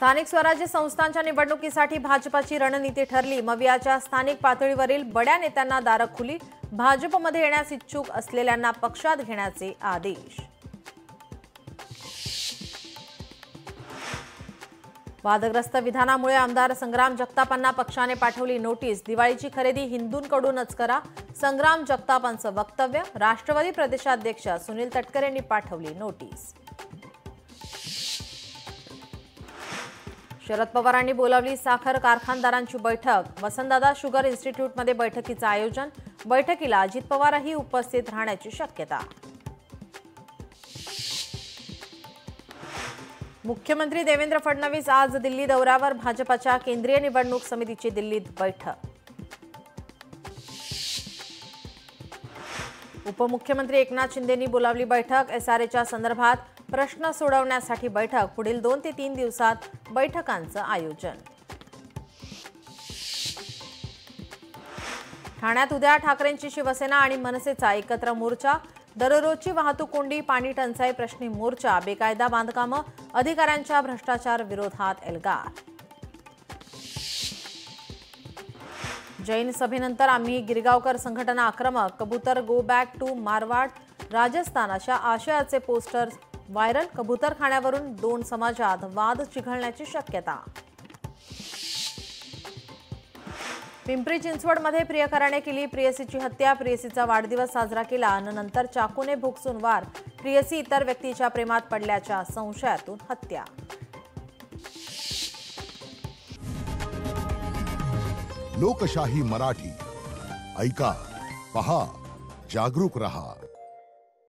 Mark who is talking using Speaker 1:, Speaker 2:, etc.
Speaker 1: स्थानिक स्वराज्य संस्थांच्या निवडणुकीसाठी भाजपाची रणनीती ठरली। मवियाच्या स्थानिक पातळीवरील बड्या नेत्यांना दारं खुली। भाजपमध्ये येण्यास इच्छुक असलेल्यांना पक्षात घेण्याचे आदेश। वादग्रस्त विधानामुळे आमदार संग्राम जगतापांना पक्षाने पाठवली नोटीस। दिवाळीची खरेदी हिंदूंकडूनच करा, संग्राम जगतापांचं वक्तव्य। राष्ट्रवादी प्रदेशाध्यक्ष सुनील तटकरे यांनी पाठवली नोटीस। शरद पवारांनी बोलावली साखर कारखानदारांची बैठक। वसंतदादा शुगर इन्स्टिट्यूटमध्ये बैठकीचं आयोजन। बैठकीला अजित पवारही उपस्थित राहण्याची शक्यता। मुख्यमंत्री देवेंद्र फडणवीस आज दिल्ली दौऱ्यावर। भाजपच्या केंद्रीय निवडणूक समितीची दिल्लीत बैठक। उपमुख्यमंत्री एकनाथ शिंदेंनी बोलावली बैठक। एसआरएच्या संदर्भात प्रश्न सोडवण्यासाठी बैठक। पुढील 2 ते 3 दिवसात बैठकांचं आयोजन। ठाण्यात उद्या ठाकरेंची शिवसेना आणि मनसेचा एकत्र मोर्चा। दररोजची वाहतूक कोंडी, पाणी टंचाई प्रश्नी मोर्चा। बेकायदा बांधकामं, अधिकाऱ्यांच्या भ्रष्टाचार विरोधात एल्गार। जैन सभेनंतर आम्ही गिरगावकर संघटना आक्रमक। कबूतर go back to Marwar, Rajasthan अशा आशयाचे पोस्टर्स व्हायरल। कबूतरखान्यावरून 2 समाजात वाद चिघळण्याची शक्यता। पिंपरी चिंचवडमध्ये प्रियकराने केली प्रेयसीची हत्या। प्रेयसीचा वाढदिवस साजरा केला आणि नंतर चाकूने भोगसून वार। प्रेयसी इतर व्यक्तीच्या प्रेमात पडल्याच्या संशयातून हत्या।
Speaker 2: लोकशाही मराठी ऐका, पहा, जागरूक रहा।